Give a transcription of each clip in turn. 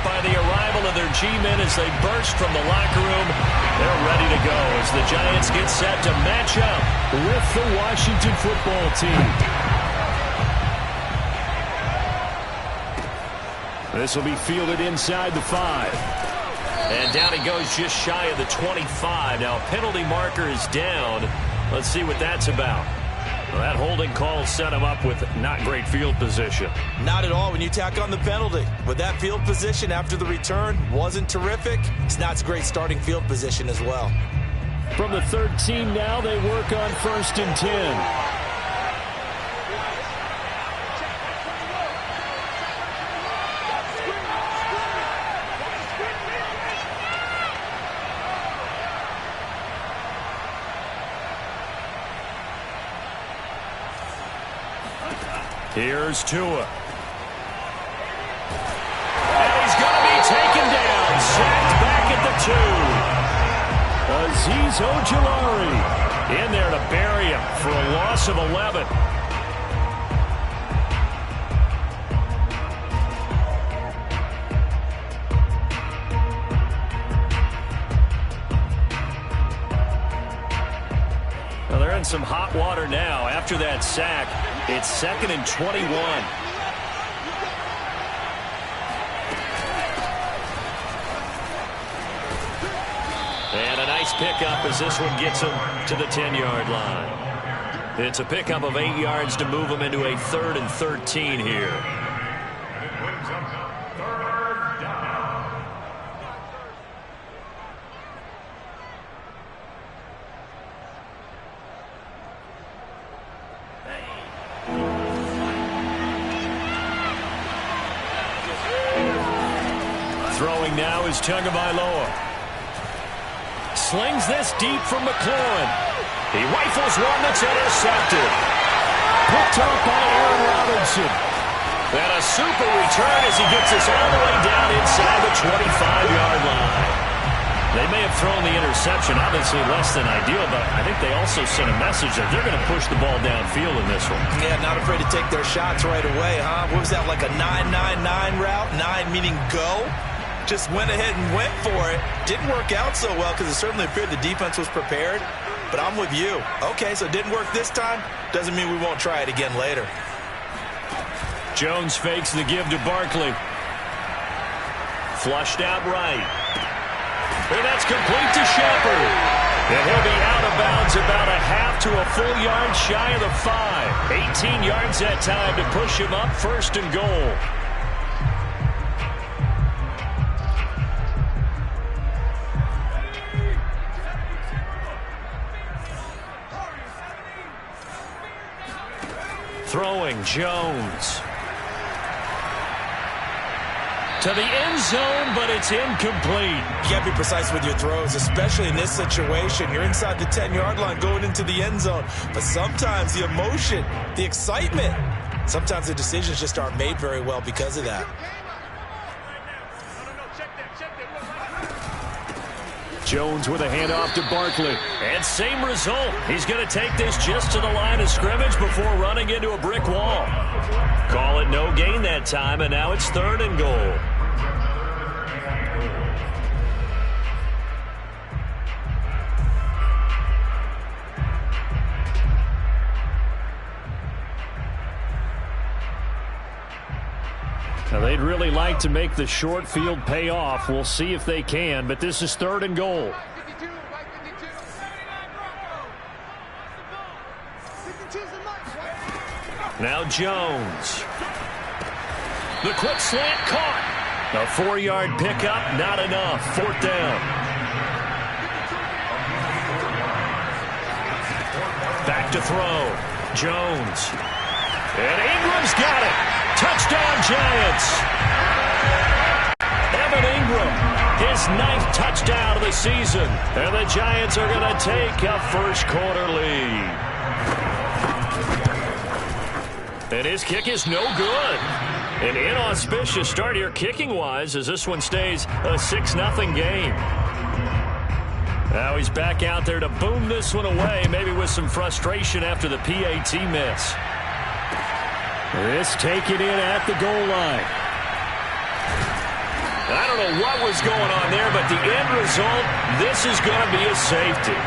by the arrival of their G-men as they burst from the locker room. They're ready to go as the Giants get set to match up with the Washington football team. This will be fielded inside the 5. And down he goes just shy of the 25. Now a penalty marker is down. Let's see what that's about. Well, that holding call set him up with not great field position. Not at all when you tack on the penalty. But that field position after the return wasn't terrific. It's not a great starting field position as well. From the 13 now, they work on 1st and 10. Here's Tua. And he's going to be taken down. Sacked back at the 2. Azeez Ojulari in there to bury him for a loss of 11. Well, they're in some hot water now after that sack. It's 2nd and 21. And a nice pickup as this one gets him to the 10-yard line. It's a pickup of 8 yards to move him into a 3rd and 13 here. Throwing now is Tagovailoa. Slings this deep from McLaurin. He rifles one that's intercepted. Picked up by Aaron Robinson. And a super return as he gets us all the way down inside the 25-yard line. They may have thrown the interception, obviously less than ideal, but I think they also sent a message that they're going to push the ball downfield in this one. Yeah, not afraid to take their shots right away, huh? What was that, like a 9-9-9 route? 9 meaning go? Just went ahead and went for it. Didn't work out so well because it certainly appeared the defense was prepared. But I'm with you. Okay, so it didn't work this time. Doesn't mean we won't try it again later. Jones fakes the give to Barkley. Flushed out right. And that's complete to Shepard. And he'll be out of bounds about a half to a full yard shy of the 5. 18 yards that time to push him up 1st and goal. Throwing Jones. To the end zone, but it's incomplete. You got to be precise with your throws, especially in this situation. You're inside the 10-yard line going into the end zone. But sometimes the emotion, the excitement, sometimes the decisions just aren't made very well because of that. Jones with a handoff to Barkley. And same result. He's going to take this just to the line of scrimmage before running into a brick wall. Call it no gain that time, and now it's 3rd and goal. Now, they'd really like to make the short field pay off. We'll see if they can, but this is 3rd and goal. Now Jones. The quick slant caught. A 4-yard pickup, not enough. 4th down. Back to throw. Jones. And Ingram's got it. Touchdown, Giants. Evan Ingram, his 9th touchdown of the season. And the Giants are going to take a first-quarter lead. And his kick is no good. An inauspicious start here kicking-wise as this one stays a 6-0 game. Now he's back out there to boom this one away, maybe with some frustration after the PAT miss. This taken in at the goal line. I don't know what was going on there, but the end result, this is going to be a safety.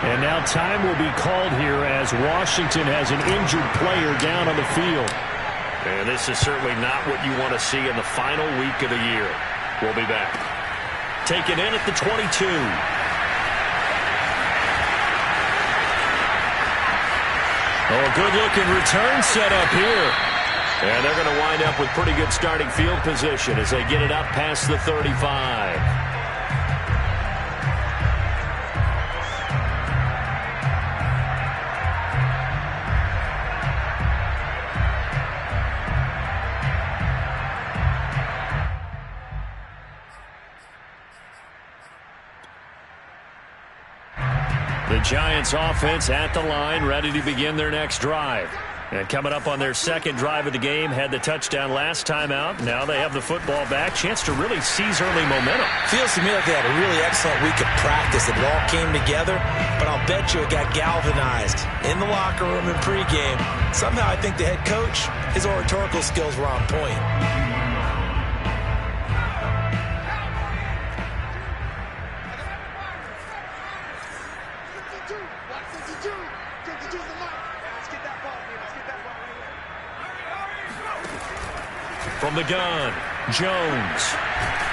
And now time will be called here as Washington has an injured player down on the field. And this is certainly not what you want to see in the final week of the year. We'll be back. Taken in at the 22. Oh, good-looking return set up here. And they're going to wind up with pretty good starting field position as they get it up past the 35. The Giants offense at the line, ready to begin their next drive. And coming up on their second drive of the game, had the touchdown last time out. Now they have the football back. Chance to really seize early momentum. Feels to me like they had a really excellent week of practice. It all came together, but I'll bet you it got galvanized in the locker room in pregame. Somehow I think the head coach, his oratorical skills were on point. From the gun, Jones.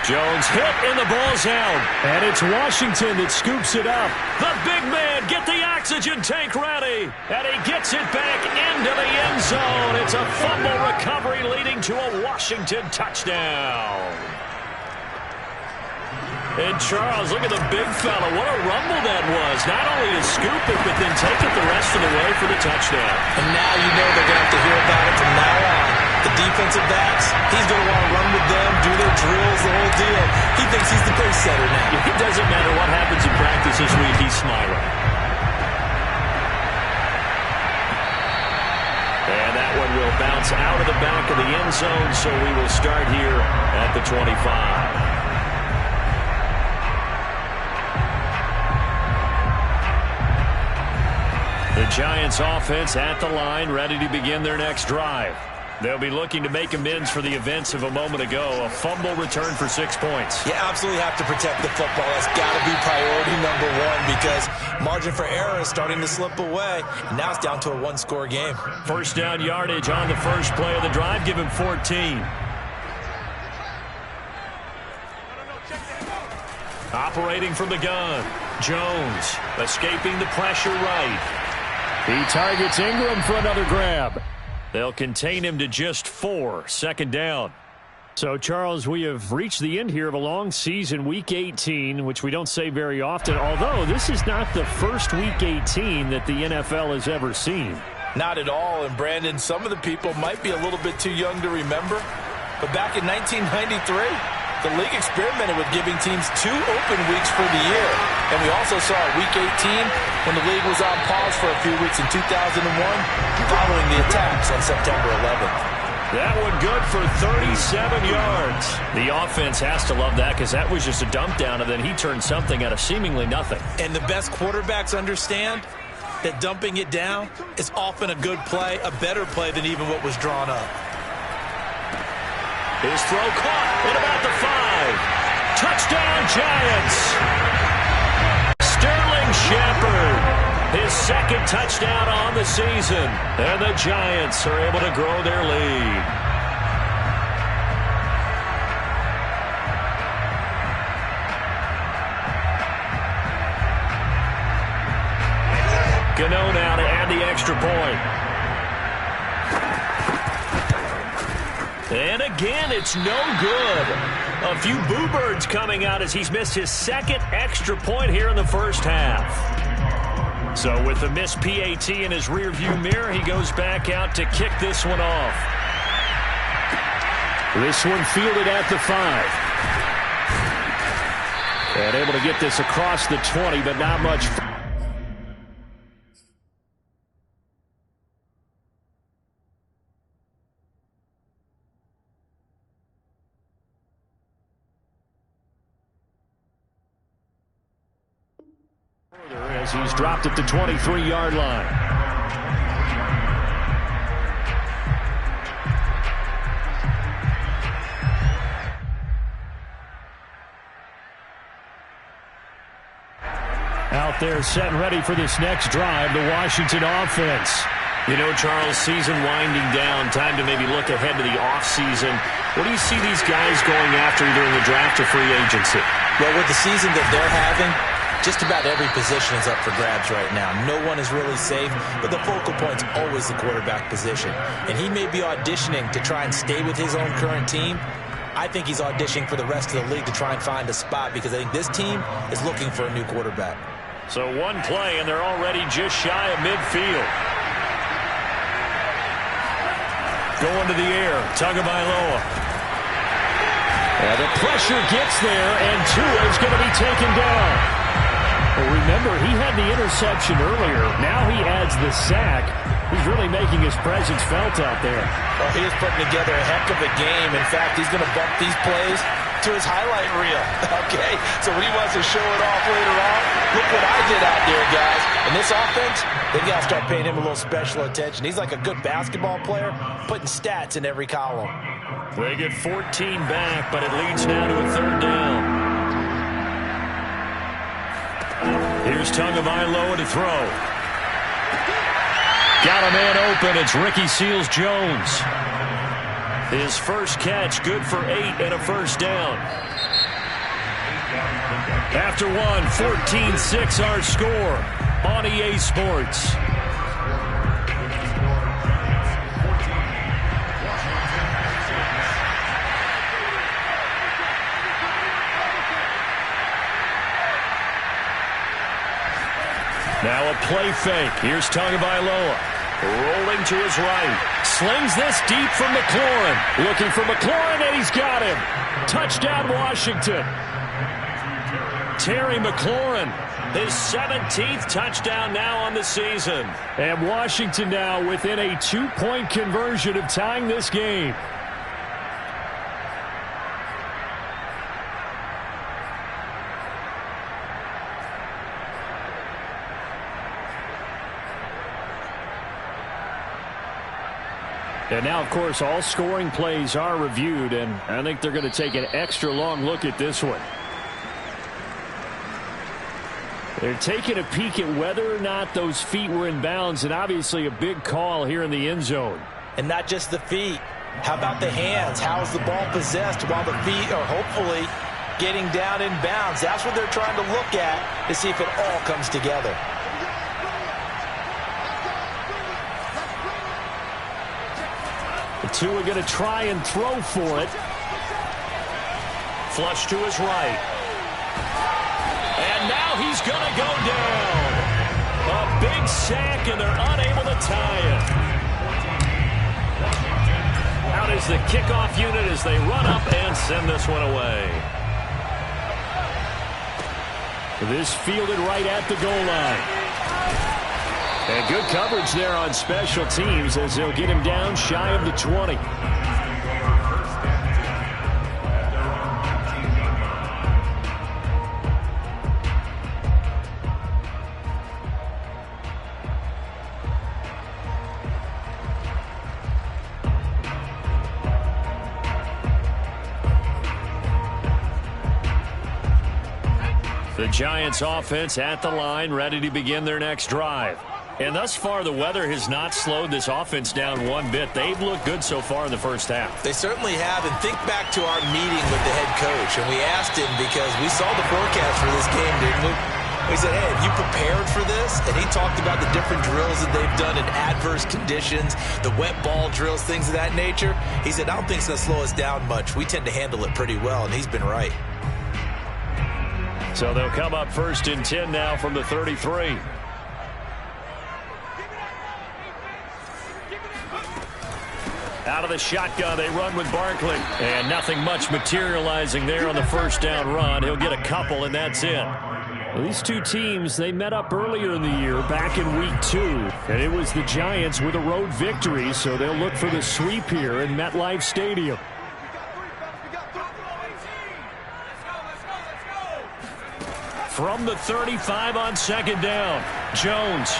Jones hit and the ball's out. And it's Washington that scoops it up. The big man, get the oxygen tank ready. And he gets it back into the end zone. It's a fumble recovery leading to a Washington touchdown. And Charles, look at the big fella. What a rumble that was. Not only to scoop it, but then take it the rest of the way for the touchdown. And now you know they're going to have to hear about it from now on. The defensive backs, he's going to want to run with them, do their drills, the whole deal. He thinks he's the pace setter now. It doesn't matter what happens in practice this week, he's smiling. And that one will bounce out of the back of the end zone, so we will start here at the 25. The Giants offense at the line, ready to begin their next drive. They'll be looking to make amends for the events of a moment ago. A fumble return for 6 points. You absolutely have to protect the football. That's got to be priority number one because margin for error is starting to slip away. And now it's down to a one-score game. First down yardage on the first play of the drive. Give him 14. Operating from the gun. Jones escaping the pressure right. He targets Ingram for another grab. They'll contain him to just 4. Second down. So, Charles, we have reached the end here of a long season, Week 18, which we don't say very often, although this is not the first Week 18 that the NFL has ever seen. Not at all, and Brandon, some of the people might be a little bit too young to remember, but back in 1993, the league experimented with giving teams 2 open weeks for the year. And we also saw Week 18 when the league was on pause for a few weeks in 2001 following the attacks on September 11th. That one good for 37 yards. The offense has to love that because that was just a dump down, and then he turned something out of seemingly nothing. And the best quarterbacks understand that dumping it down is often a good play, a better play than even what was drawn up. His throw caught at about the 5. Touchdown, Giants. Sterling Shepard, his second touchdown on the season. And the Giants are able to grow their lead. Gano now to add the extra point. And again, it's no good. A few boo birds coming out as he's missed his second extra point here in the first half. So with the missed PAT in his rearview mirror, he goes back out to kick this one off. This one fielded at the 5. And able to get this across the 20, but not much. As he's dropped at the 23-yard line. Out there set and ready for this next drive, the Washington offense. You know, Charles, season winding down, time to maybe look ahead to the offseason. What do you see these guys going after either in the draft or free agency? Well, with the season that they're having, just about every position is up for grabs right now. No one is really safe, but the focal point's always the quarterback position. And he may be auditioning to try and stay with his own current team. I think he's auditioning for the rest of the league to try and find a spot because I think this team is looking for a new quarterback. So one play, and they're already just shy of midfield. Going to the air, Tagovailoa. And the pressure gets there, and Tua is going to be taken down. Well, remember, he had the interception earlier. Now he adds the sack. He's really making his presence felt out there. Well, he is putting together a heck of a game. In fact, he's going to bump these plays to his highlight reel. Okay, so when he wants to show it off later on, look what I did out there, guys. In this offense, they got to start paying him a little special attention. He's like a good basketball player, putting stats in every column. They get 14 back, but it leads now to a third down. Here's Tagovailoa to throw. Got a man open. It's Ricky Seals-Jones. His first catch, good for 8 and a first down. After one, 14-6 our score on EA Sports. Now a play fake. Here's Tagovailoa. Rolling to his right. Slings this deep from McLaurin. Looking for McLaurin, and he's got him. Touchdown, Washington. Terry McLaurin, his 17th touchdown now on the season. And Washington now within a 2-point conversion of tying this game. And now, of course, all scoring plays are reviewed, and I think they're going to take an extra long look at this one. They're taking a peek at whether or not those feet were in bounds, and obviously a big call here in the end zone. And not just the feet. How about the hands? How is the ball possessed while the feet are hopefully getting down in bounds? That's what they're trying to look at to see if it all comes together. Tua going to try and throw for it. Flush to his right. And now he's going to go down. A big sack, and they're unable to tie it. Out is the kickoff unit as they run up and send this one away. This fielded right at the goal line. And good coverage there on special teams as they'll get him down shy of the 20. The Giants offense at the line, ready to begin their next drive. And thus far, the weather has not slowed this offense down one bit. They've looked good so far in the first half. They certainly have. And think back to our meeting with the head coach. And we asked him because we saw the forecast for this game, didn't we? We said, hey, have you prepared for this? And he talked about the different drills that they've done in adverse conditions, the wet ball drills, things of that nature. He said, I don't think it's going to slow us down much. We tend to handle it pretty well, and he's been right. So they'll come up first and 10 now from the 33. Out of the shotgun, they run with Barkley. And nothing much materializing there on the first down run. He'll get a couple, and that's it. Well, these two teams, they met up earlier in the year, back in Week 2. And it was the Giants with a road victory, so they'll look for the sweep here in MetLife Stadium. From the 35 on second down, Jones.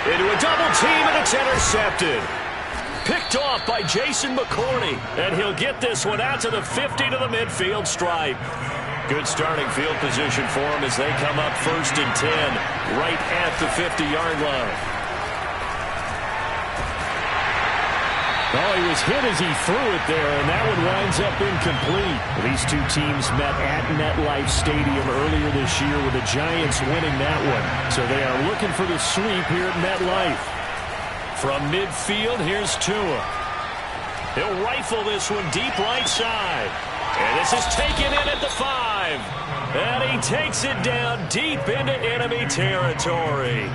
Into a double team, and it's intercepted. Picked off by Jason McCourty, and he'll get this one out to the 50 to the midfield stripe. Good starting field position for them as they come up 1st and 10 right at the 50-yard line. Oh, he was hit as he threw it there, and that one winds up incomplete. These two teams met at MetLife Stadium earlier this year with the Giants winning that one. So they are looking for the sweep here at MetLife. From midfield, here's Tua. He'll rifle this one deep right side. And this is taken in at the 5. And he takes it down deep into enemy territory.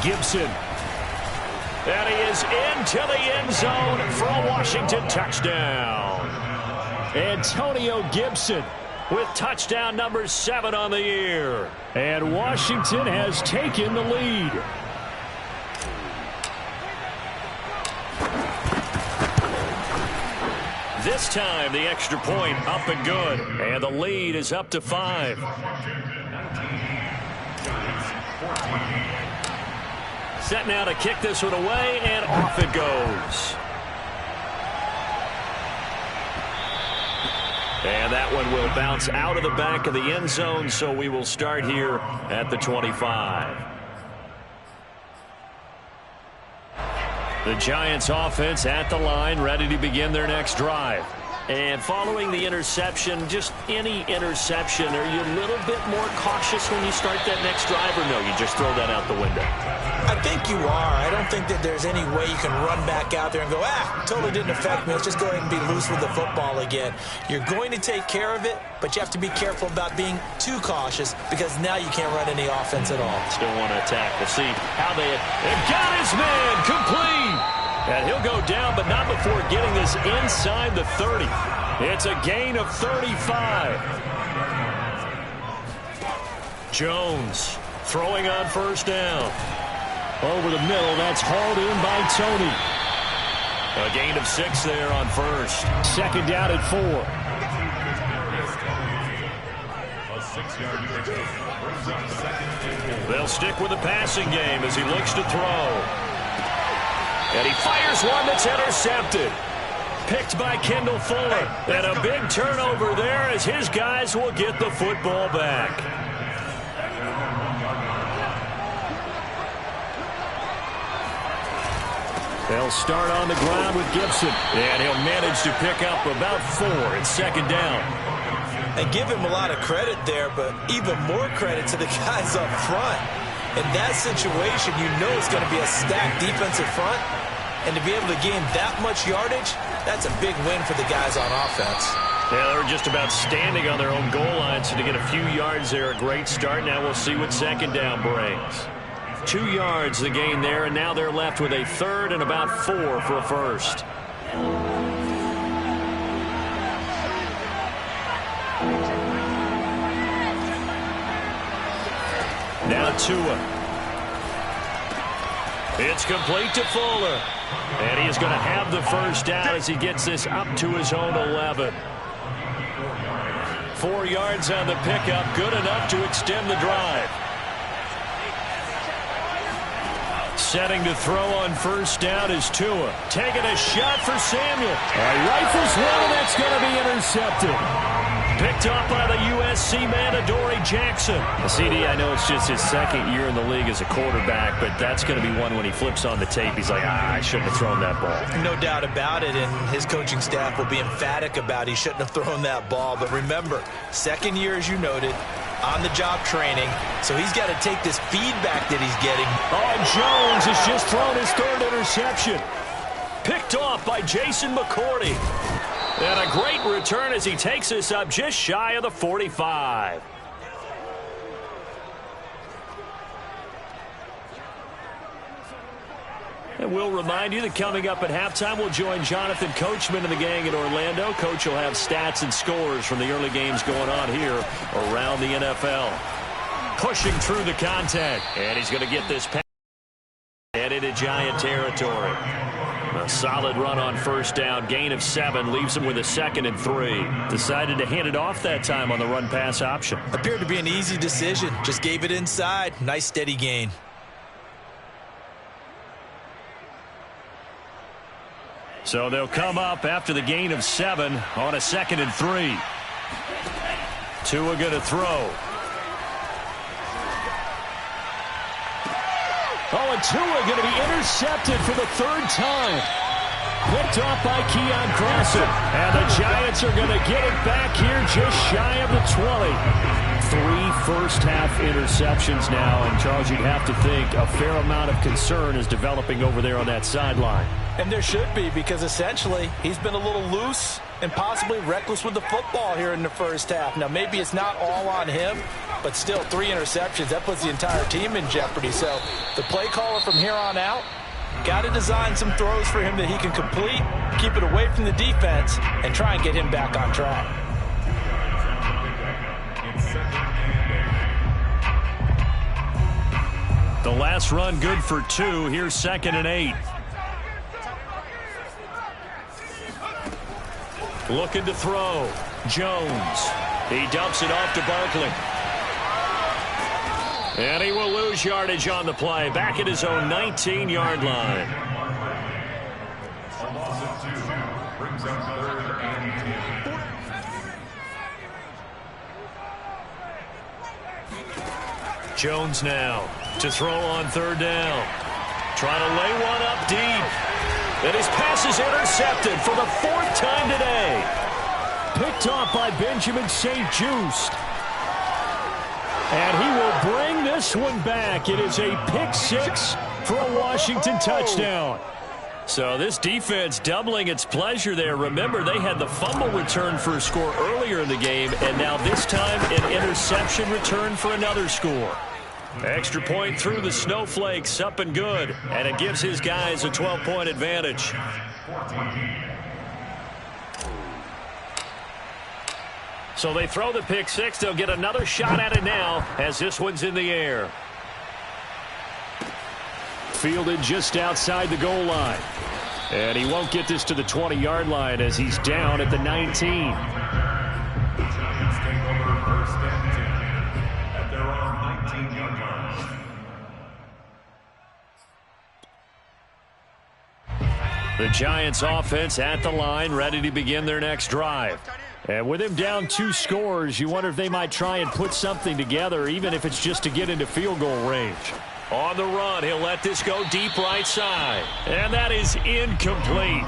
Gibson. And he is into the end zone for a Washington touchdown. Antonio Gibson with touchdown number 7 on the year. And Washington has taken the lead. This time, the extra point up and good. And the lead is up to 5. Set now to kick this one away, and off it goes. And that one will bounce out of the back of the end zone, so we will start here at the 25. The Giants offense at the line, ready to begin their next drive. And following the interception, just any interception, are you a little bit more cautious when you start that next drive, or no, you just throw that out the window? I think you are. I don't think that there's any way you can run back out there and go, totally didn't affect me. Let's just go ahead and be loose with the football again. You're going to take care of it, but you have to be careful about being too cautious because now you can't run any offense at all. Still want to attack. We'll see how they've got his man complete. And he'll go down, but not before getting this inside the 30. It's a gain of 35. Jones throwing on 1st down. Over the middle, that's hauled in by Tony. A gain of 6 there on 1st. 2nd down at 4. They'll stick with the passing game as he looks to throw. And he fires one that's intercepted. Picked by Kendall Fuller. And a big turnover there as his guys will get the football back. They'll start on the ground with Gibson. And he'll manage to pick up about 4. It's 2nd down. And give him a lot of credit there, but even more credit to the guys up front. In that situation, you know it's going to be a stacked defensive front. And to be able to gain that much yardage, that's a big win for the guys on offense. Yeah, they were just about standing on their own goal line, so to get a few yards there, a great start. Now we'll see what 2nd down brings. 2 yards the gain there, and now they're left with a 3rd and about 4 for a 1st. Now Tua. It's complete to Fuller. And he is going to have the 1st down as he gets this up to his own 11. 4 yards on the pickup, good enough to extend the drive. Setting to throw on 1st down is Tua. Taking a shot for Samuel. Rifles one, and that's going to be intercepted. Picked up by the USC man, Adoree Jackson. CD, I know it's just his 2nd year in the league as a quarterback, but that's going to be one when he flips on the tape. He's like, I shouldn't have thrown that ball. No doubt about it, and his coaching staff will be emphatic about he shouldn't have thrown that ball. But remember, 2nd year, as you noted, on-the-job training, so he's got to take this feedback that he's getting. Oh, Jones has just thrown his 3rd interception. Picked off by Jason McCourty. And a great return as he takes us up just shy of the 45. And we'll remind you that coming up at halftime, we'll join Jonathan Coachman and the gang in Orlando. Coach will have stats and scores from the early games going on here around the NFL. Pushing through the contact, and he's going to get this pass and into Giant territory. A solid run on 1st down, gain of 7, leaves him with a 2nd and 3. Decided to hand it off that time on the run-pass option. Appeared to be an easy decision. Just gave it inside. Nice steady gain. So they'll come up after the gain of 7 on a 2nd and 3. Tua going to throw. Oh, and Tua going to be intercepted for the 3rd time. Picked off by Keon Crossen. And the Giants are going to get it back here just shy of the 20. 3 first-half interceptions now. And, Charles, you'd have to think a fair amount of concern is developing over there on that sideline. And there should be, because essentially he's been a little loose and possibly reckless with the football here in the first half. Now, maybe it's not all on him, but still 3 interceptions. That puts the entire team in jeopardy. So the play caller from here on out got to design some throws for him that he can complete, keep it away from the defense, and try and get him back on track. The last run good for 2. Here's 2nd and 8. Looking to throw. Jones. He dumps it off to Barkley. And he will lose yardage on the play. Back at his own 19-yard line. Jones now to throw on 3rd down. Trying to lay one up deep. And his pass is intercepted for the 4th time today. Picked off by Benjamin St-Juste. And he will bring this one back. It is a pick 6 for a Washington touchdown. So this defense doubling its pleasure there. Remember, they had the fumble return for a score earlier in the game, and now this time an interception return for another score. Extra point through the snowflakes, up and good. And it gives his guys a 12-point advantage. So they throw the pick 6. They'll get another shot at it now as this one's in the air. Fielded just outside the goal line. And he won't get this to the 20-yard line as he's down at the 19. The Giants offense at the line, ready to begin their next drive. And with him down 2 scores, you wonder if they might try and put something together, even if it's just to get into field goal range. On the run, he'll let this go deep right side. And that is incomplete.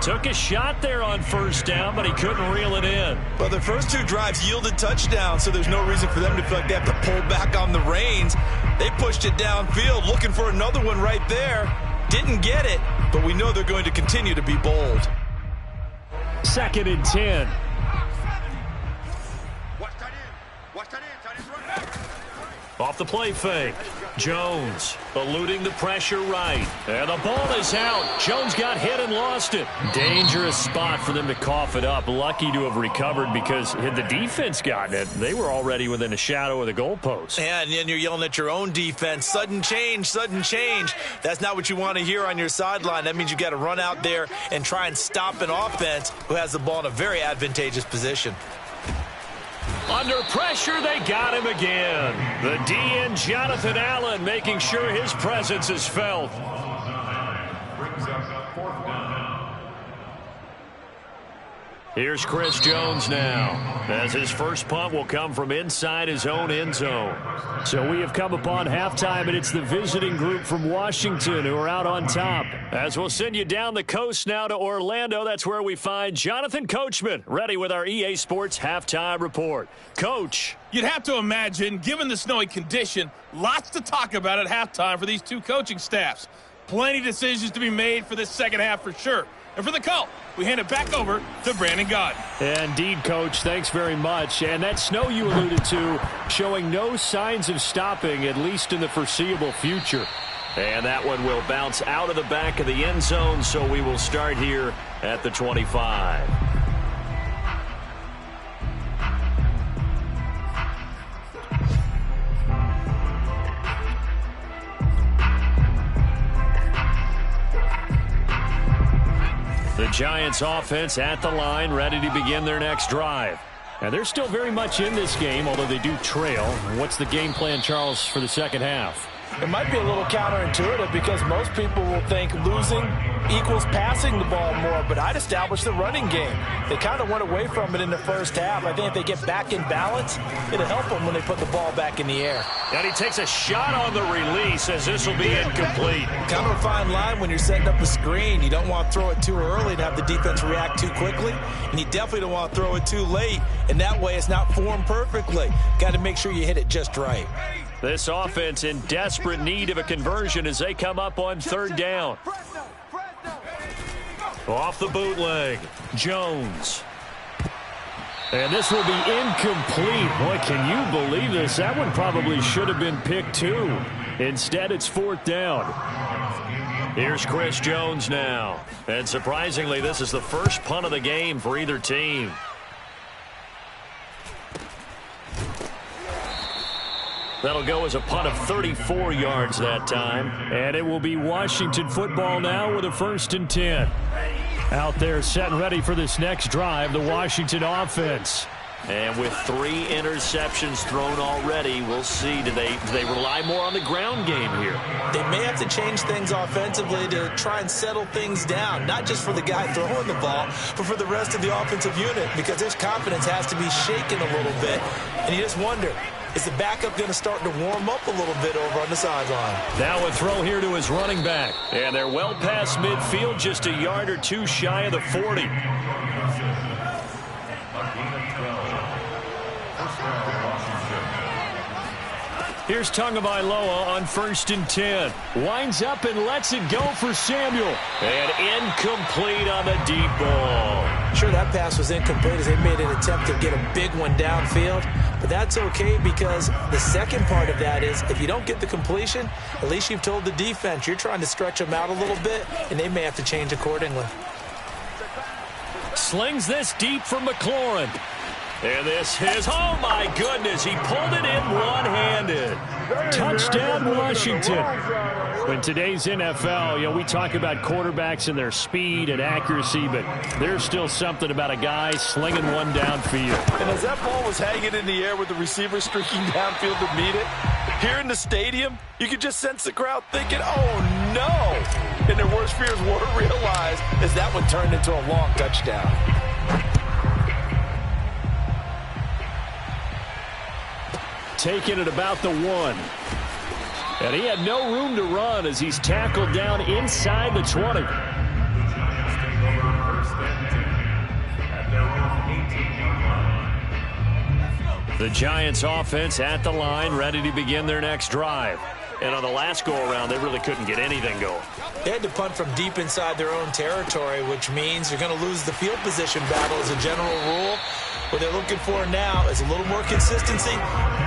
Took a shot there on 1st down, but he couldn't reel it in. Well, their first 2 drives yielded touchdowns, so there's no reason for them to feel like they have to pull back on the reins. They pushed it downfield, looking for another one right there. Didn't get it, but we know they're going to continue to be bold. 2nd and 10. Off the play fake. Jones eluding the pressure right. And the ball is out. Jones got hit and lost it. Dangerous spot for them to cough it up. Lucky to have recovered because had the defense gotten it, they were already within a shadow of the goalpost. Yeah, and then you're yelling at your own defense. Sudden change, sudden change. That's not what you want to hear on your sideline. That means you got to run out there and try and stop an offense who has the ball in a very advantageous position. Under pressure, they got him again. The DN, Jonathan Allen, making sure his presence is felt. Here's Chris Jones now, as his first punt will come from inside his own end zone. So we have come upon halftime, and it's the visiting group from Washington who are out on top. As we'll send you down the coast now to Orlando, that's where we find Jonathan Coachman, ready with our EA Sports Halftime Report. Coach. You'd have to imagine, given the snowy condition, lots to talk about at halftime for these 2 coaching staffs. Plenty of decisions to be made for this second half for sure. And for the call, we hand it back over to Brandon Gaudin. Indeed, Coach. Thanks very much. And that snow you alluded to showing no signs of stopping, at least in the foreseeable future. And that one will bounce out of the back of the end zone, so we will start here at the 25. The Giants offense at the line, ready to begin their next drive. And they're still very much in this game, although they do trail. What's the game plan, Charles, for the second half? It might be a little counterintuitive because most people will think losing equals passing the ball more, but I'd establish the running game. They kind of went away from it in the first half. I think if they get back in balance, it'll help them when they put the ball back in the air. And he takes a shot on the release as this will be incomplete. Kind of a fine line when you're setting up a screen. You don't want to throw it too early and have the defense react too quickly, and you definitely don't want to throw it too late, and that way it's not formed perfectly. Got to make sure you hit it just right. This offense in desperate need of a conversion as they come up on third down. Off the bootleg, Jones. And this will be incomplete. Boy, can you believe this? That one probably should have been picked too. Instead, it's fourth down. Here's Chris Jones now. And surprisingly, this is the first punt of the game for either team. That'll go as a punt of 34 yards that time. And it will be Washington football now with a 1st and 10. Out there set and ready for this next drive, the Washington offense. And with 3 interceptions thrown already, we'll see. Do they rely more on the ground game here? They may have to change things offensively to try and settle things down, not just for the guy throwing the ball, but for the rest of the offensive unit, because their confidence has to be shaken a little bit. And you just wonder, is the backup going to start to warm up a little bit over on the sideline? Now a throw here to his running back. And they're well past midfield, just a yard or two shy of the 40. Here's Tagovailoa on 1st and 10. Winds up and lets it go for Samuel. And incomplete on the deep ball. Sure, that pass was incomplete as they made an attempt to get a big one downfield. But that's okay because the second part of that is if you don't get the completion, at least you've told the defense you're trying to stretch them out a little bit, and they may have to change accordingly. Slings this deep from McLaurin. And this is, oh my goodness, he pulled it in one-handed. Touchdown, Washington. In today's NFL, we talk about quarterbacks and their speed and accuracy, but there's still something about a guy slinging one downfield. And as that ball was hanging in the air with the receiver streaking downfield to meet it, here in the stadium, you could just sense the crowd thinking, oh no! And their worst fears were realized as that one turned into a long touchdown. Taking it about the 1. And he had no room to run as he's tackled down inside the 20. The Giants offense at the line, ready to begin their next drive. And on the last go-around, they really couldn't get anything going. They had to punt from deep inside their own territory, which means you're going to lose the field position battle as a general rule. What they're looking for now is a little more consistency,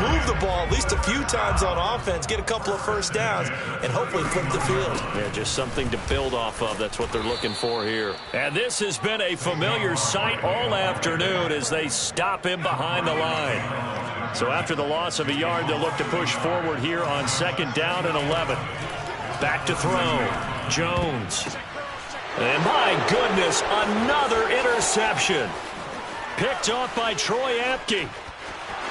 move the ball at least a few times on offense, get a couple of first downs, and hopefully flip the field. Yeah, just something to build off of. That's what they're looking for here. And this has been a familiar sight all afternoon as they stop him behind the line. So after the loss of a yard, they'll look to push forward here on 2nd down and 11. Back to throw. Jones. And my goodness, another interception. Picked off by Troy Apke.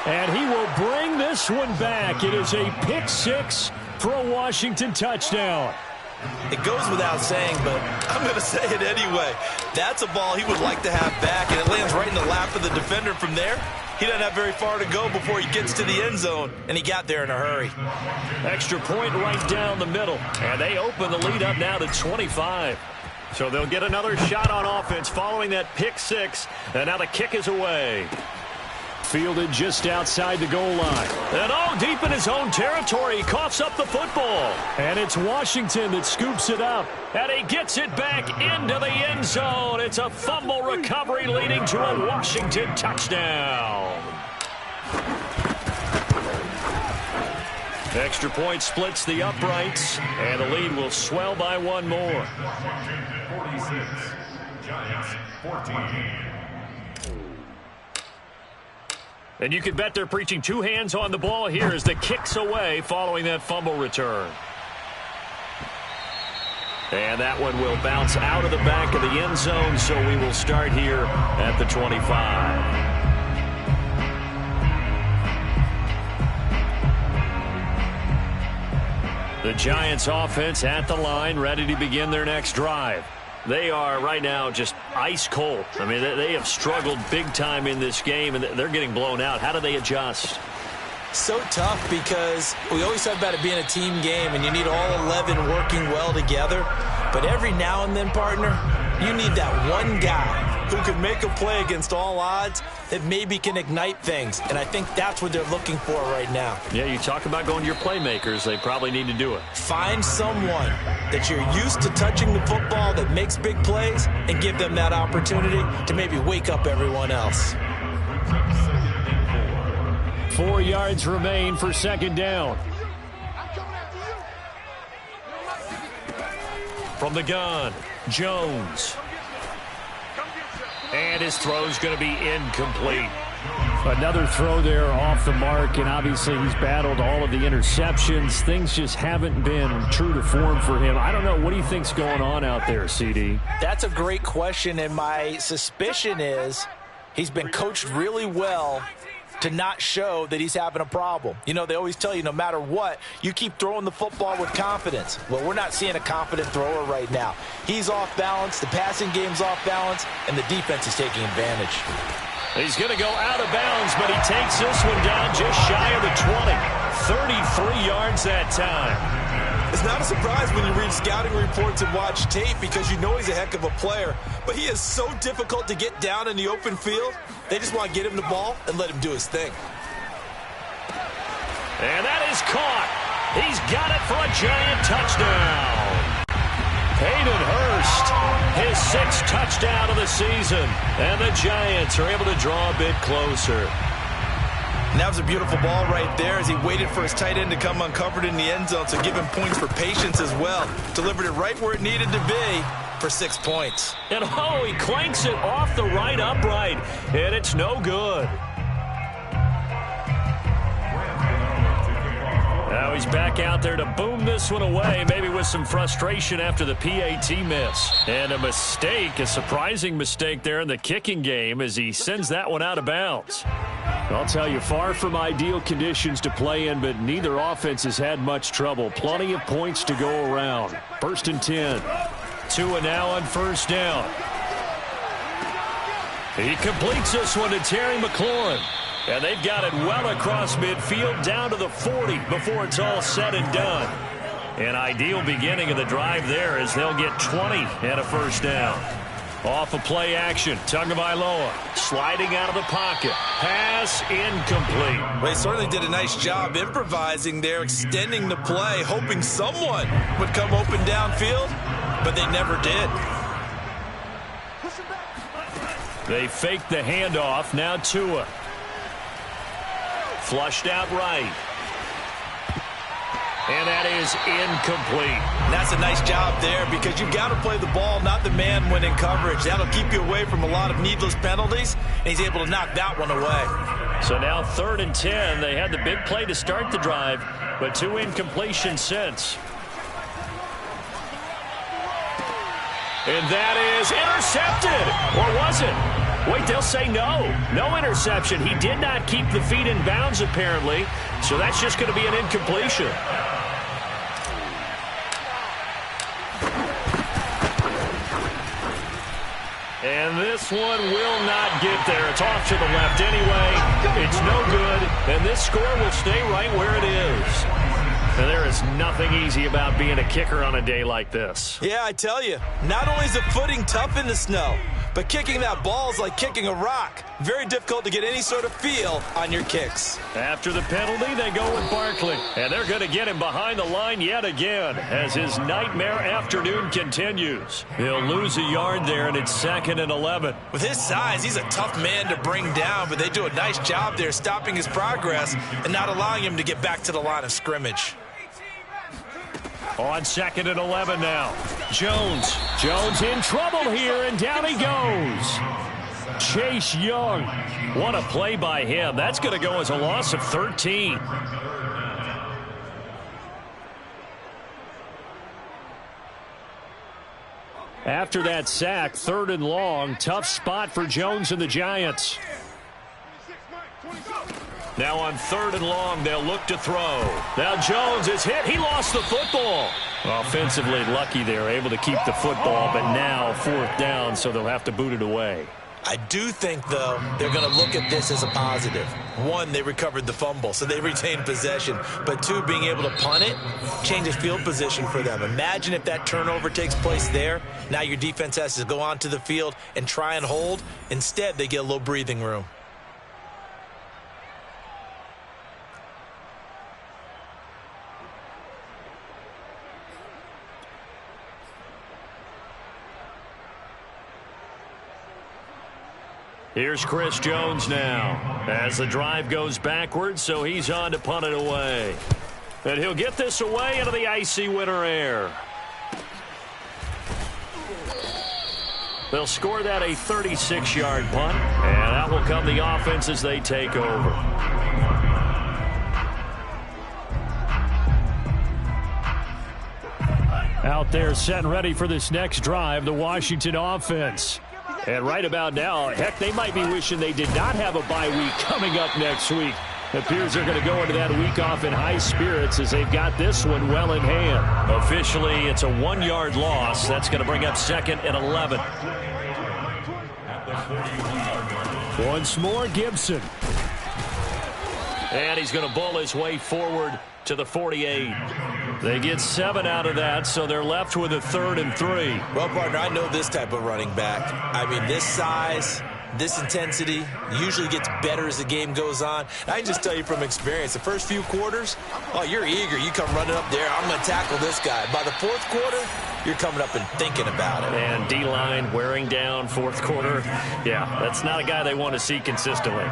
And he will bring this one back. It is a pick 6 for a Washington touchdown. It goes without saying, but I'm going to say it anyway. That's a ball he would like to have back, and it lands right in the lap of the defender from there. He doesn't have very far to go before he gets to the end zone, and he got there in a hurry. Extra point right down the middle, and they open the lead up now to 25. So they'll get another shot on offense following that pick 6, and now the kick is away. Fielded just outside the goal line. And deep in his own territory, he coughs up the football. And it's Washington that scoops it up. And he gets it back into the end zone. It's a fumble recovery leading to a Washington touchdown. Extra point splits the uprights, and the lead will swell by one more. 46, Giants 14. And you can bet they're preaching 2 hands on the ball here as the kick's away following that fumble return. And that one will bounce out of the back of the end zone, so we will start here at the 25. The Giants offense at the line, ready to begin their next drive. They are right now just ice cold. I mean, they have struggled big time in this game, and they're getting blown out. How do they adjust? So tough because we always talk about it being a team game, and you need all 11 working well together. But every now and then, partner, you need that one guy who can make a play against all odds that maybe can ignite things. And I think that's what they're looking for right now. Yeah, you talk about going to your playmakers. They probably need to do it. Find someone that you're used to touching the football that makes big plays and give them that opportunity to maybe wake up everyone else. 4 yards remain for second down. From the gun, Jones. And his throw's going to be incomplete. Another throw there off the mark, and obviously he's battled all of the interceptions. Things just haven't been true to form for him. I don't know. What do you think's going on out there, CD? That's a great question, and my suspicion is he's been coached really well to not show that he's having a problem. You know, they always tell you no matter what, you keep throwing the football with confidence. Well, we're not seeing a confident thrower right now. He's off balance, the passing game's off balance, and the defense is taking advantage. He's going to go out of bounds, but he takes this one down just shy of the 20. 33 yards that time. It's not a surprise when you read scouting reports and watch tape because you know he's a heck of a player, but he is so difficult to get down in the open field. They just want to get him the ball and let him do his thing. And that is caught. He's got it for a Giant touchdown. Hayden Hurst, his 6th touchdown of the season. And the Giants are able to draw a bit closer. And that was a beautiful ball right there as he waited for his tight end to come uncovered in the end zone, so give him points for patience as well. Delivered it right where it needed to be for 6 points. And oh, he clanks it off the right upright, and it's no good. Now he's back out there to boom this one away, maybe with some frustration after the PAT miss. And a mistake, a surprising mistake there in the kicking game as he sends that one out of bounds. I'll tell you, far from ideal conditions to play in, but neither offense has had much trouble. Plenty of points to go around. 1st and 10. Tua now on first down. He completes this one to Terry McLaurin. And they've got it well across midfield down to the 40 before it's all said and done. An ideal beginning of the drive there as they'll get 20 and a first down. Off of play action, Tagovailoa sliding out of the pocket. Pass incomplete. Well, they certainly did a nice job improvising there, extending the play, hoping someone would come open downfield, but they never did. They faked the handoff. Now Tua. Flushed out right. And that is incomplete. And that's a nice job there because you've got to play the ball, not the man when in coverage. That'll keep you away from a lot of needless penalties, and he's able to knock that one away. So now 3rd and 10. They had the big play to start the drive, but 2 incompletions since. And that is intercepted. Or was it? Wait, they'll say no. No interception. He did not keep the feet in bounds, apparently. So that's just going to be an incompletion. And this one will not get there. It's off to the left anyway. It's no good. And this score will stay right where it is. And there is nothing easy about being a kicker on a day like this. Yeah, I tell you, not only is the footing tough in the snow, but kicking that ball is like kicking a rock. Very difficult to get any sort of feel on your kicks. After the penalty, they go with Barkley. And they're going to get him behind the line yet again as his nightmare afternoon continues. He'll lose a yard there, and it's 2nd and 11. With his size, he's a tough man to bring down, but they do a nice job there stopping his progress and not allowing him to get back to the line of scrimmage. On 2nd and 11 now. Jones. Jones in trouble here, and down he goes. Chase Young. What a play by him. That's going to go as a loss of 13. After that sack, 3rd and long. Tough spot for Jones and the Giants. Now on 3rd and long, they'll look to throw. Now Jones is hit. He lost the football. Offensively lucky they're able to keep the football, but now 4th down, so they'll have to boot it away. I do think, though, they're going to look at this as a positive. 1, they recovered the fumble, so they retained possession. But 2, being able to punt it changes field position for them. Imagine if that turnover takes place there. Now your defense has to go onto the field and try and hold. Instead, they get a little breathing room. Here's Chris Jones now as the drive goes backwards, so he's on to punt it away. And he'll get this away into the icy winter air. They'll score that a 36-yard punt, and out will come the offense as they take over. Out there set and ready for this next drive, the Washington offense. And right about now, heck, they might be wishing they did not have a bye week coming up next week. It appears they're going to go into that week off in high spirits as they've got this one well in hand. Officially, it's a 1-yard loss. That's going to bring up 2nd and 11. Once more, Gibson. And he's going to bull his way forward to the 48. They get 7 out of that, so they're left with a 3rd and 3. Well, partner, I know this type of running back. I mean, this size, this intensity usually gets better as the game goes on. I can just tell you from experience, the first few quarters, oh, you're eager. You come running up there, I'm going to tackle this guy. By the 4th quarter, you're coming up and thinking about it. And D-line wearing down 4th quarter. Yeah, that's not a guy they want to see consistently.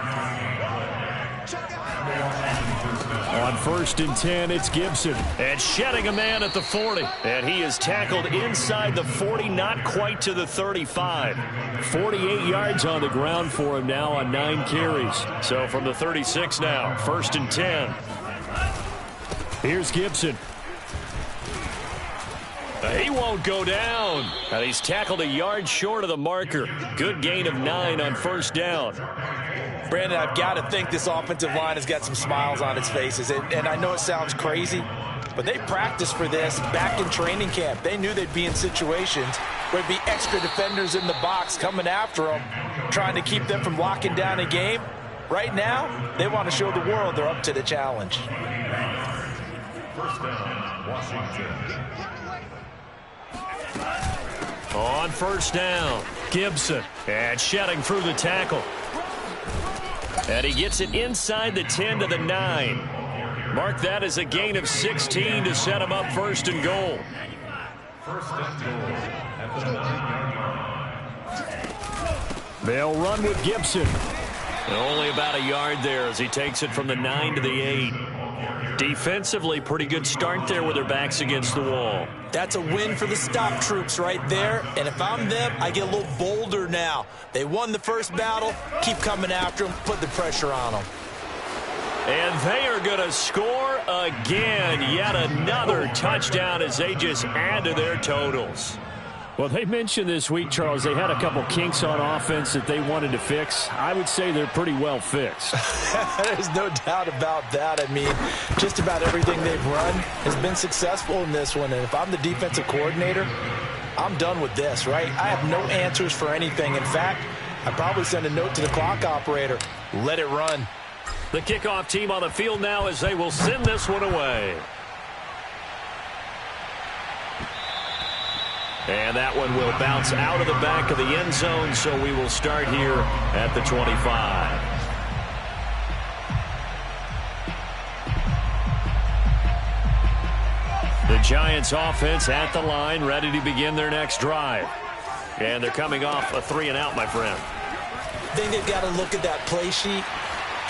On 1st and 10, it's Gibson. And shedding a man at the 40. And he is tackled inside the 40, not quite to the 35. 48 yards on the ground for him now on 9 carries. So from the 36 now, 1st and 10. Here's Gibson. He won't go down. And he's tackled a yard short of the marker. Good gain of 9 on 1st down. Brandon, I've got to think this offensive line has got some smiles on its faces. And I know it sounds crazy, but they practiced for this back in training camp. They knew they'd be in situations where there'd be extra defenders in the box coming after them, trying to keep them from locking down a game. Right now, they want to show the world they're up to the challenge. 1st down, Washington. On 1st down, Gibson. And shedding through the tackle. And he gets it inside the 10 to the 9. Mark that as a gain of 16 to set him up 1st and goal. 1st and goal at the 9-yard line. They'll run with Gibson. And only about a yard there as he takes it from the 9 to the 8. Defensively, pretty good start there with their backs against the wall. That's a win for the stop troops right there. And if I'm them, I get a little bolder now. They won the first battle. Keep coming after them. Put the pressure on them. And they are going to score again. Yet another touchdown as they just add to their totals. Well, they mentioned this week, Charles, they had a couple kinks on offense that they wanted to fix. I would say they're pretty well fixed. There's no doubt about that. I mean, just about everything they've run has been successful in this one. And if I'm the defensive coordinator, I'm done with this, right? I have no answers for anything. In fact, I'd probably send a note to the clock operator. Let it run. The kickoff team on the field now as they will send this one away. And that one will bounce out of the back of the end zone, so we will start here at the 25. The Giants offense at the line, ready to begin their next drive. And they're coming off a 3-and-out, my friend. I think they've got to look at that play sheet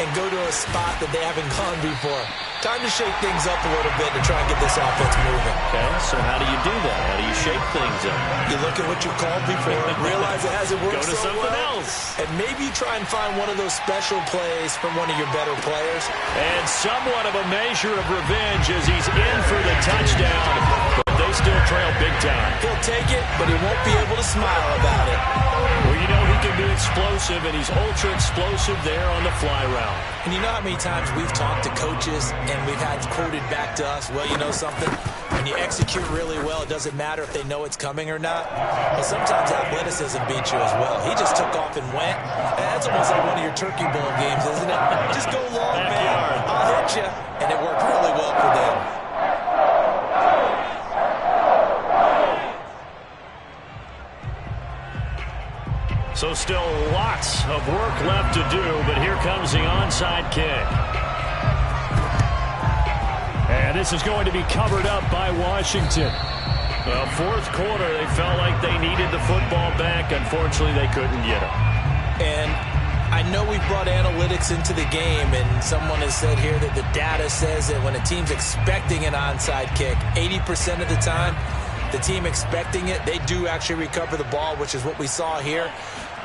and go to a spot that they haven't gone before. Time to shake things up a little bit to try and get this offense moving. Okay, so how do you do that? How do you shake things up. You look at what you called before, realize it hasn't worked Go to so something well, else. and maybe try and find one of those special plays from one of your better players. And somewhat of a measure of revenge as he's in for the touchdown. But they still trail big time. He'll take it, but he won't be able to smile about it. Well, you know he can be explosive, and he's ultra explosive there on the fly route. And you know how many times we've talked to coaches and we've had quoted back to us, well, you know something? When you execute really well, it doesn't matter if they know it's coming or not. Well, sometimes athleticism beats you as well. He just took off and went. And that's almost like one of your Turkey Bowl games, isn't it? Just go long, man. I'll hit you. And it worked really well for them. So still lots of work left to do, but here comes the onside kick. And this is going to be covered up by Washington. Well, fourth quarter, they felt like they needed the football back. Unfortunately, they couldn't get it. And I know we brought analytics into the game, and someone has said here that the data says that when a team's expecting an onside kick, 80% of the time, the team expecting it, they do actually recover the ball, which is what we saw here.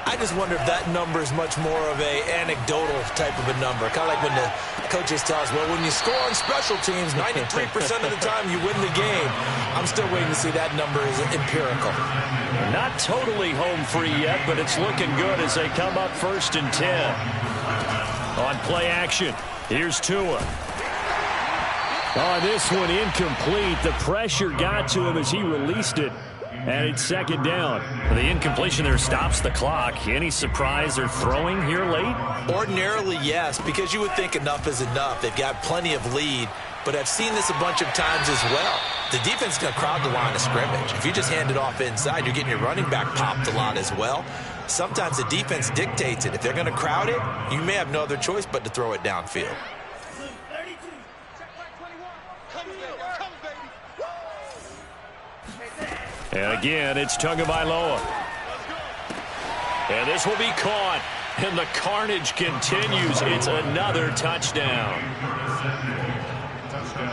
I just wonder if that number is much more of a anecdotal type of a number. Kind of like when the coaches tell us, well, when you score on special teams, 93% of the time you win the game. I'm still waiting to see that number is empirical. Not totally home free yet, but it's looking good as they come up 1st and 10. On play action, here's Tua. Oh, this one incomplete. The pressure got to him as he released it. And it's 2nd down. The incompletion there stops the clock. Any surprise they're throwing here late? Ordinarily, yes, because you would think enough is enough. They've got plenty of lead, but I've seen this a bunch of times as well. The defense is going to crowd the line of scrimmage. If you just hand it off inside, you're getting your running back popped a lot as well. Sometimes the defense dictates it. If they're going to crowd it, you may have no other choice but to throw it downfield. And again, it's Tagovailoa. And this will be caught. And the carnage continues. It's another touchdown.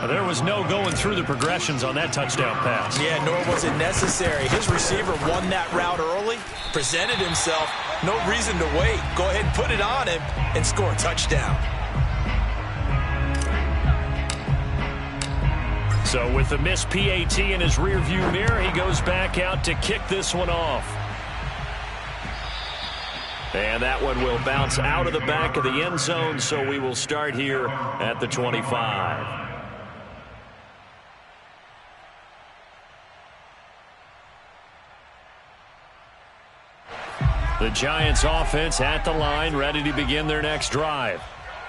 There was no going through the progressions on that touchdown pass. Yeah, nor was it necessary. His receiver won that route early, presented himself. No reason to wait. Go ahead and put it on him and score a touchdown. So with the missed PAT in his rearview mirror, he goes back out to kick this one off. And that one will bounce out of the back of the end zone, so we will start here at the 25. The Giants offense at the line, ready to begin their next drive.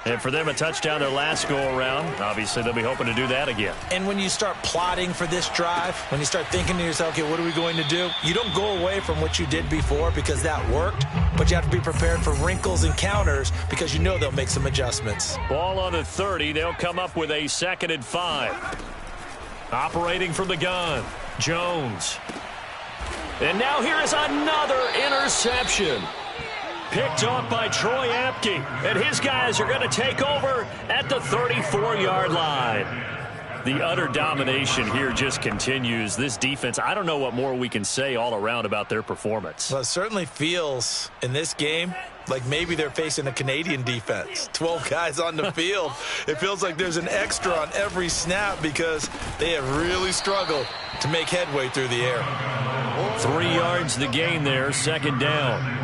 And for them, a touchdown their last go-around. Obviously, they'll be hoping to do that again. And when you start plotting for this drive, when you start thinking to yourself, okay, what are we going to do? You don't go away from what you did before because that worked, but you have to be prepared for wrinkles and counters because you know they'll make some adjustments. Ball on the 30. They'll come up with a 2nd and 5. Operating from the gun, Jones. And now here is another interception. Picked off by Troy Apke. And his guys are going to take over at the 34-yard line. The utter domination here just continues. This defense, I don't know what more we can say all around about their performance. Well, it certainly feels in this game like maybe they're facing a Canadian defense. 12 guys on the field. It feels like there's an extra on every snap because they have really struggled to make headway through the air. 3 yards the gain there, 2nd down.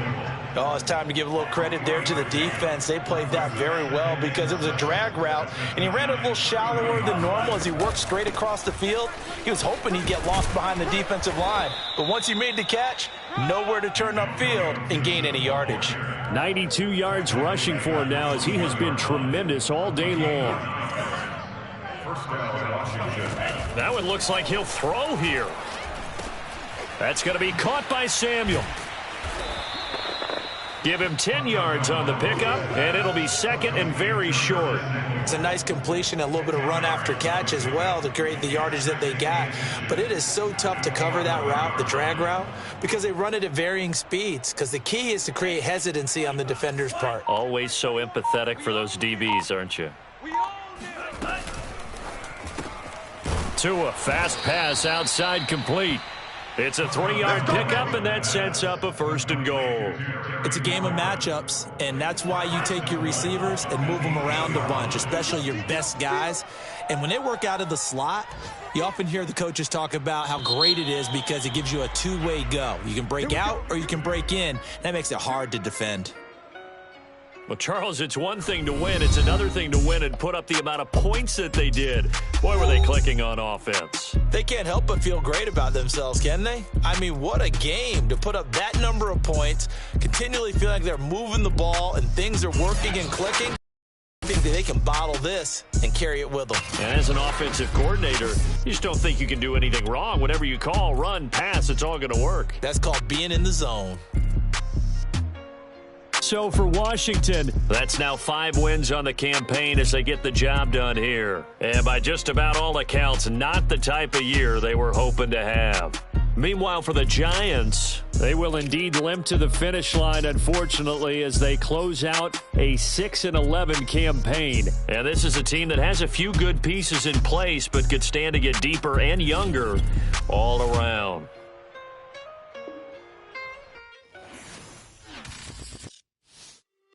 Oh, it's time to give a little credit there to the defense. They played that very well because it was a drag route, and he ran a little shallower than normal as he worked straight across the field. He was hoping he'd get lost behind the defensive line, but once he made the catch, nowhere to turn upfield and gain any yardage. 92 yards rushing for him now as he has been tremendous all day long. That one looks like he'll throw here. That's going to be caught by Samuel. Give him 10 yards on the pickup, and it'll be 2nd and very short. It's a nice completion, a little bit of run after catch as well to create the yardage that they got. But it is so tough to cover that route, the drag route, because they run it at varying speeds. Because the key is to create hesitancy on the defender's part. Always so empathetic for those DBs, aren't you? Tua, fast pass outside complete. It's a 3-yard pickup, and that sets up a 1st and goal. It's a game of matchups, and that's why you take your receivers and move them around a bunch, especially your best guys. And when they work out of the slot, you often hear the coaches talk about how great it is because it gives you a two-way go. You can break out or you can break in. That makes it hard to defend. Well, Charles, it's one thing to win. It's another thing to win and put up the amount of points that they did. Boy, were they clicking on offense. They can't help but feel great about themselves, can they? I mean, what a game to put up that number of points, continually feel like they're moving the ball and things are working and clicking. I think that they can bottle this and carry it with them. And as an offensive coordinator, you just don't think you can do anything wrong. Whatever you call, run, pass, it's all going to work. That's called being in the zone. So for Washington, that's now 5 wins on the campaign as they get the job done here. And by just about all accounts, not the type of year they were hoping to have. Meanwhile, for the Giants, they will indeed limp to the finish line, unfortunately, as they close out a 6-11 campaign. And this is a team that has a few good pieces in place, but could stand to get deeper and younger all around.